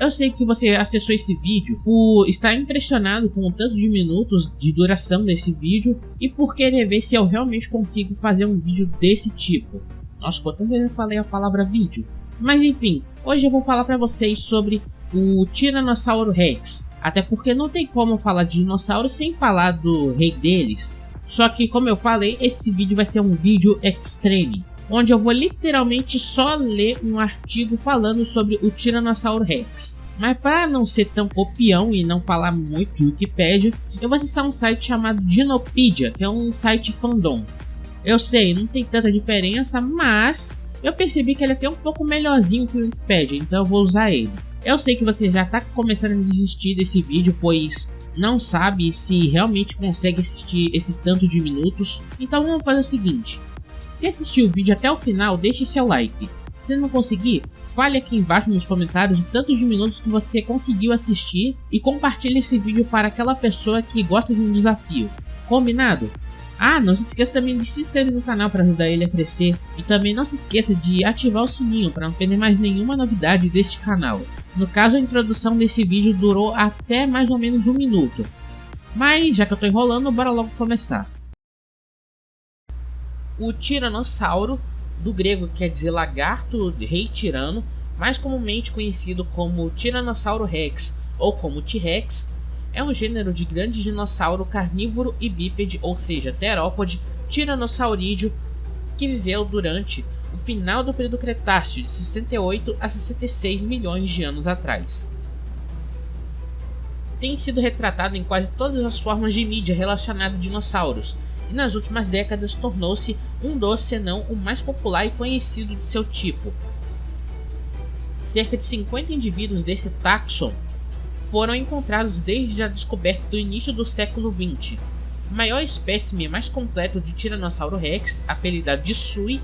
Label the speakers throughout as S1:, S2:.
S1: Eu sei que você acessou esse vídeo por estar impressionado com o tanto de minutos de duração desse vídeo e por querer ver se eu realmente consigo fazer um vídeo desse tipo. Nossa, quantas vezes eu falei a palavra vídeo. Mas enfim, hoje eu vou falar pra vocês sobre o Tiranossauro Rex. Até porque não tem como falar de dinossauro sem falar do rei deles. Só que, como eu falei, esse vídeo vai ser um vídeo extreme, onde eu vou literalmente só ler um artigo falando sobre o Tiranossauro Rex. Mas para não ser tão copião e não falar muito de Wikipedia, eu vou acessar um site chamado Dinopedia, que é um site fandom. Eu sei, não tem tanta diferença, mas eu percebi que ele é até um pouco melhorzinho que o Wikipedia, então eu vou usar ele. Eu sei que você já está começando a desistir desse vídeo, pois não sabe se realmente consegue assistir esse tanto de minutos. Então vamos fazer o seguinte: se assistir o vídeo até o final, deixe seu like. Se não conseguir, fale aqui embaixo nos comentários o tanto de minutos que você conseguiu assistir e compartilhe esse vídeo para aquela pessoa que gosta de um desafio. Combinado? Ah, não se esqueça também de se inscrever no canal para ajudar ele a crescer. E também não se esqueça de ativar o sininho para não perder mais nenhuma novidade deste canal. No caso, a introdução desse vídeo durou até mais ou menos 1 minuto. Mas já que eu tô enrolando, bora logo começar. O Tiranossauro, do grego quer dizer lagarto, rei tirano, mais comumente conhecido como Tiranossauro Rex ou como T-Rex, é um gênero de grande dinossauro carnívoro e bípede, ou seja, terópode, tiranossaurídeo, que viveu durante o final do período Cretáceo, de 68 a 66 milhões de anos atrás. Tem sido retratado em quase todas as formas de mídia relacionada a dinossauros, e nas últimas décadas tornou-se um dos, se não o mais popular e conhecido de seu tipo. Cerca de 50 indivíduos desse táxon foram encontrados desde a descoberta do início do século XX. O maior espécime mais completo de Tiranossauro Rex, apelidado de Sui,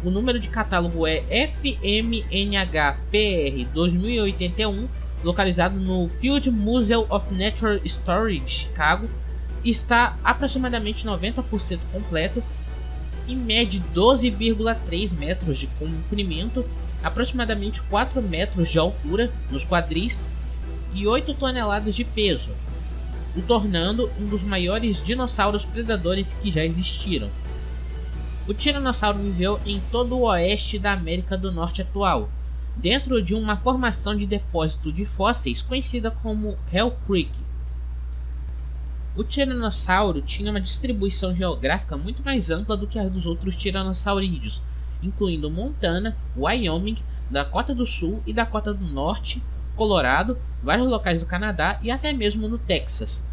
S1: o número de catálogo é FMNHPR 2081, localizado no Field Museum of Natural History de Chicago, está aproximadamente 90% completo e mede 12,3 metros de comprimento, aproximadamente 4 metros de altura nos quadris e 8 toneladas de peso, o tornando um dos maiores dinossauros predadores que já existiram. O tiranossauro viveu em todo o oeste da América do Norte atual, dentro de uma formação de depósito de fósseis conhecida como Hell Creek. O tiranossauro tinha uma distribuição geográfica muito mais ampla do que a dos outros tiranossaurídeos, incluindo Montana, Wyoming, Dakota do Sul e Dakota do Norte, Colorado, vários locais do Canadá e até mesmo no Texas.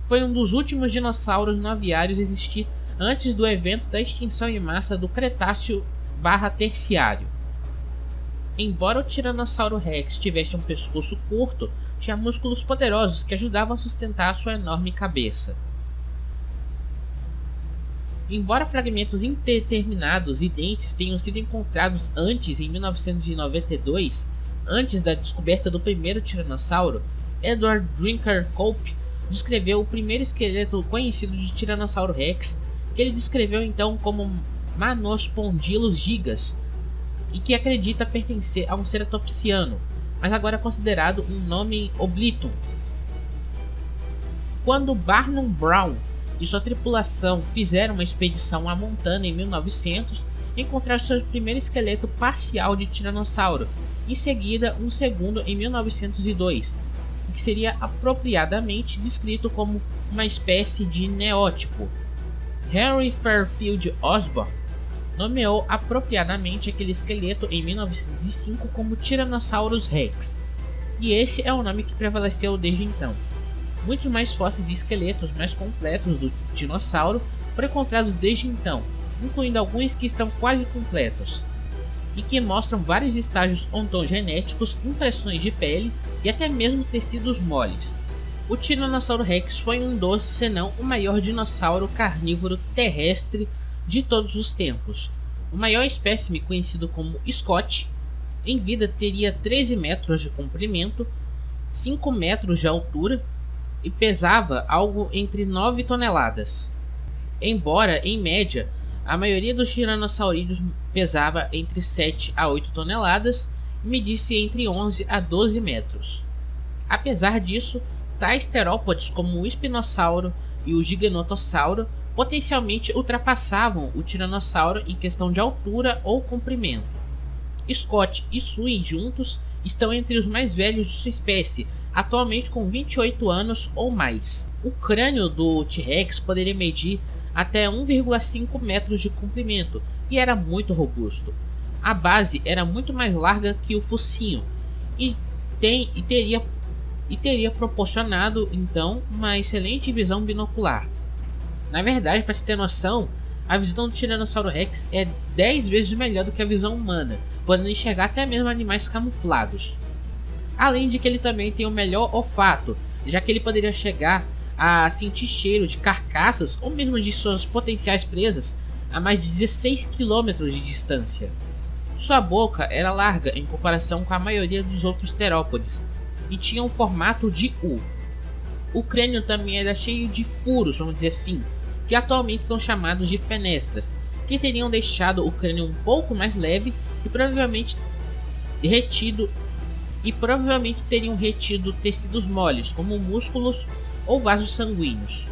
S1: Foi um dos últimos dinossauros não aviários a existir antes do evento da extinção em massa do Cretáceo/Terciário. Embora o Tiranossauro Rex tivesse um pescoço curto, tinha músculos poderosos que ajudavam a sustentar sua enorme cabeça. Embora fragmentos indeterminados e dentes tenham sido encontrados antes, em 1992, antes da descoberta do primeiro tiranossauro, Edward Drinker Cope descreveu o primeiro esqueleto conhecido de Tiranossauro Rex, que ele descreveu então como Manospondylus gigas, e que acredita pertencer a um ceratopsiano, mas agora é considerado um nome oblíquo. Quando Barnum Brown e sua tripulação fizeram uma expedição a Montana em 1900, encontraram seu primeiro esqueleto parcial de tiranossauro, em seguida um segundo em 1902, o que seria apropriadamente descrito como uma espécie de neótipo. Henry Fairfield Osborn nomeou apropriadamente aquele esqueleto em 1905 como Tyrannosaurus Rex, e esse é o nome que prevaleceu desde então. Muitos mais fósseis e esqueletos mais completos do dinossauro foram encontrados desde então, incluindo alguns que estão quase completos, e que mostram vários estágios ontogenéticos, impressões de pele e até mesmo tecidos moles. O Tiranossauro Rex foi um dos, se não o maior dinossauro carnívoro terrestre de todos os tempos. O maior espécime, conhecido como Scott, em vida teria 13 metros de comprimento, 5 metros de altura e pesava algo entre 9 toneladas. Embora, em média, a maioria dos tiranossaurídeos pesava entre 7 a 8 toneladas, medisse entre 11 a 12 metros. Apesar disso, tais terópodes como o espinossauro e o giganotossauro potencialmente ultrapassavam o tiranossauro em questão de altura ou comprimento. Scott e Sui juntos estão entre os mais velhos de sua espécie, atualmente com 28 anos ou mais. O crânio do T-Rex poderia medir até 1,5 metros de comprimento e era muito robusto. A base era muito mais larga que o focinho e teria proporcionado então uma excelente visão binocular. Na verdade, para se ter noção, a visão do Tiranossauro Rex é 10 vezes melhor do que a visão humana, podendo enxergar até mesmo animais camuflados. Além de que ele também tem o melhor olfato, já que ele poderia chegar a sentir cheiro de carcaças ou mesmo de suas potenciais presas a mais de 16 km de distância. Sua boca era larga em comparação com a maioria dos outros terópodes e tinha um formato de U. O crânio também era cheio de furos, vamos dizer assim, que atualmente são chamados de fenestras, que teriam deixado o crânio um pouco mais leve e provavelmente teriam retido tecidos moles, como músculos ou vasos sanguíneos.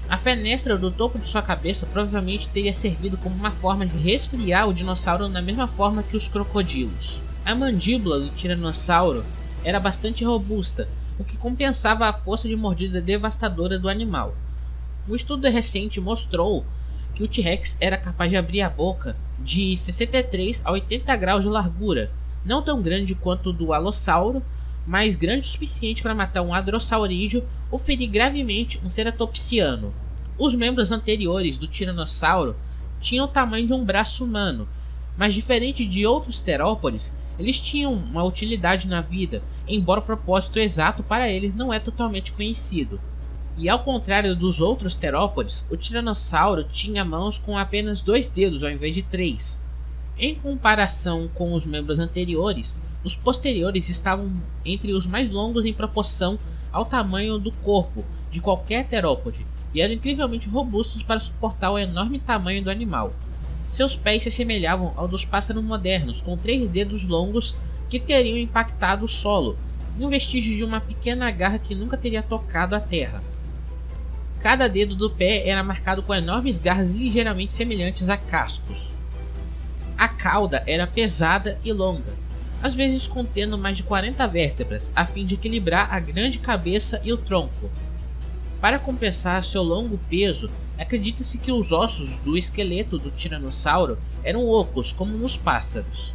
S1: A fenestra do topo de sua cabeça provavelmente teria servido como uma forma de resfriar o dinossauro na mesma forma que os crocodilos. A mandíbula do tiranossauro era bastante robusta, o que compensava a força de mordida devastadora do animal. Um estudo recente mostrou que o T-Rex era capaz de abrir a boca de 63 a 80 graus de largura, não tão grande quanto o do Alossauro, mas grande o suficiente para matar um hadrossaurídeo ou ferir gravemente um ceratopsiano. Os membros anteriores do tiranossauro tinham o tamanho de um braço humano, mas diferente de outros terópodes, eles tinham uma utilidade na vida, embora o propósito exato para eles não é totalmente conhecido. E ao contrário dos outros terópodes, o tiranossauro tinha mãos com apenas 2 dedos ao invés de 3. Em comparação com os membros anteriores, os posteriores estavam entre os mais longos em proporção ao tamanho do corpo de qualquer terópode e eram incrivelmente robustos para suportar o enorme tamanho do animal. Seus pés se assemelhavam ao dos pássaros modernos, com 3 dedos longos que teriam impactado o solo, e um vestígio de uma pequena garra que nunca teria tocado a terra. Cada dedo do pé era marcado com enormes garras ligeiramente semelhantes a cascos. A cauda era pesada e longa, às vezes contendo mais de 40 vértebras, a fim de equilibrar a grande cabeça e o tronco. Para compensar seu longo peso, acredita-se que os ossos do esqueleto do tiranossauro eram ocos, como nos pássaros,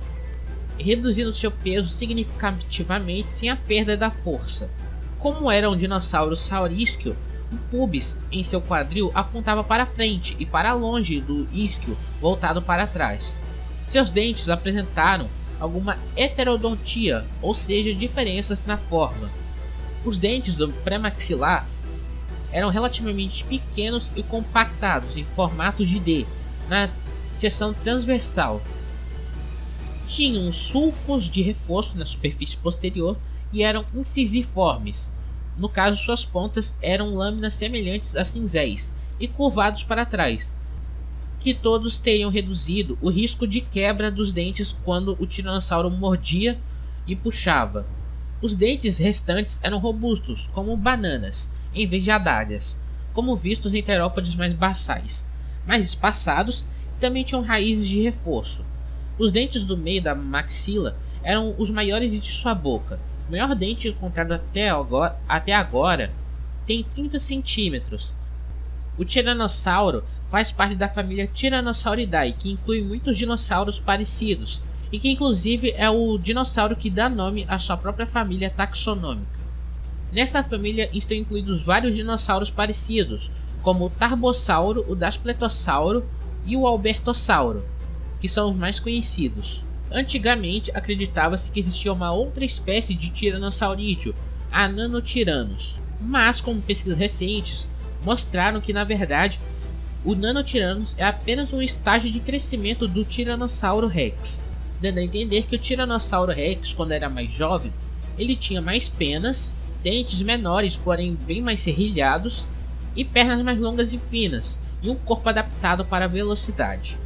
S1: reduzindo seu peso significativamente sem a perda da força. Como era um dinossauro saurísqueo, o pubis em seu quadril apontava para frente e para longe do isquio voltado para trás. Seus dentes apresentaram alguma heterodontia, ou seja, diferenças na forma. Os dentes do pré-maxilar eram relativamente pequenos e compactados em formato de D na seção transversal. Tinham sulcos de reforço na superfície posterior e eram incisiformes. No caso, suas pontas eram lâminas semelhantes a cinzéis e curvados para trás, que todos teriam reduzido o risco de quebra dos dentes quando o tiranossauro mordia e puxava. Os dentes restantes eram robustos, como bananas, em vez de adagas, como vistos em terópodes mais basais, mais espaçados e também tinham raízes de reforço. Os dentes do meio da maxila eram os maiores de sua boca. O maior dente encontrado até agora tem 30 centímetros. O tiranossauro faz parte da família Tyrannosauridae, que inclui muitos dinossauros parecidos, e que inclusive é o dinossauro que dá nome à sua própria família taxonômica. Nesta família estão incluídos vários dinossauros parecidos, como o Tarbossauro, o Daspletossauro e o Albertossauro, que são os mais conhecidos. Antigamente acreditava-se que existia uma outra espécie de tiranossaurídeo, a Nanotyrannos, mas com pesquisas recentes mostraram que na verdade o Nanotyrannos é apenas um estágio de crescimento do Tiranossauro Rex, dando a entender que o Tiranossauro Rex, quando era mais jovem, ele tinha mais penas, dentes menores porém bem mais serrilhados e pernas mais longas e finas, e um corpo adaptado para a velocidade.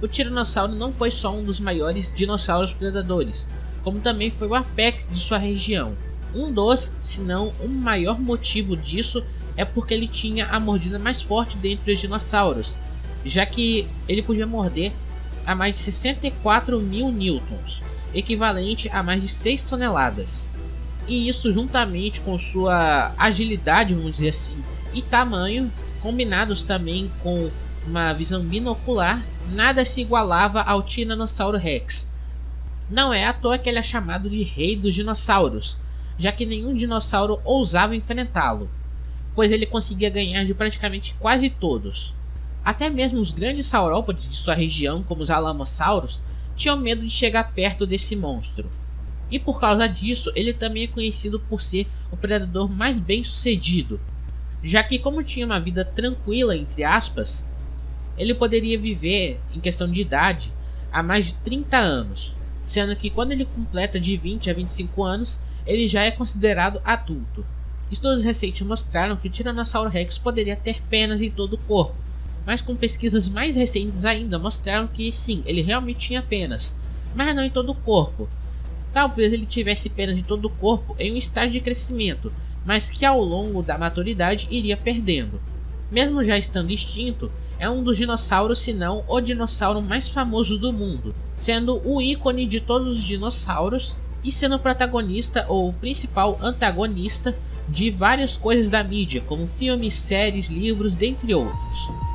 S1: O tiranossauro não foi só um dos maiores dinossauros predadores, como também foi o apex de sua região. Um dos, se não o maior motivo disso, é porque ele tinha a mordida mais forte dentre os dinossauros, já que ele podia morder a mais de 64 mil newtons, equivalente a mais de 6 toneladas. E isso, juntamente com sua agilidade, vamos dizer assim, e tamanho, combinados também com uma visão binocular, nada se igualava ao Tiranossauro Rex. Não é à toa que ele é chamado de Rei dos Dinossauros, já que nenhum dinossauro ousava enfrentá-lo, pois ele conseguia ganhar de praticamente quase todos. Até mesmo os grandes saurópodes de sua região, como os alamossauros, tinham medo de chegar perto desse monstro. E por causa disso, ele também é conhecido por ser o predador mais bem sucedido, já que, como tinha uma vida tranquila, entre aspas, ele poderia viver, em questão de idade, há mais de 30 anos, sendo que quando ele completa de 20 a 25 anos, ele já é considerado adulto. Estudos recentes mostraram que o Tiranossauro Rex poderia ter penas em todo o corpo, mas com pesquisas mais recentes ainda mostraram que sim, ele realmente tinha penas, mas não em todo o corpo. Talvez ele tivesse penas em todo o corpo em um estágio de crescimento, mas que ao longo da maturidade iria perdendo. Mesmo já estando extinto, é um dos dinossauros, se não o dinossauro mais famoso do mundo, sendo o ícone de todos os dinossauros e sendo o protagonista ou principal antagonista de várias coisas da mídia, como filmes, séries, livros, dentre outros.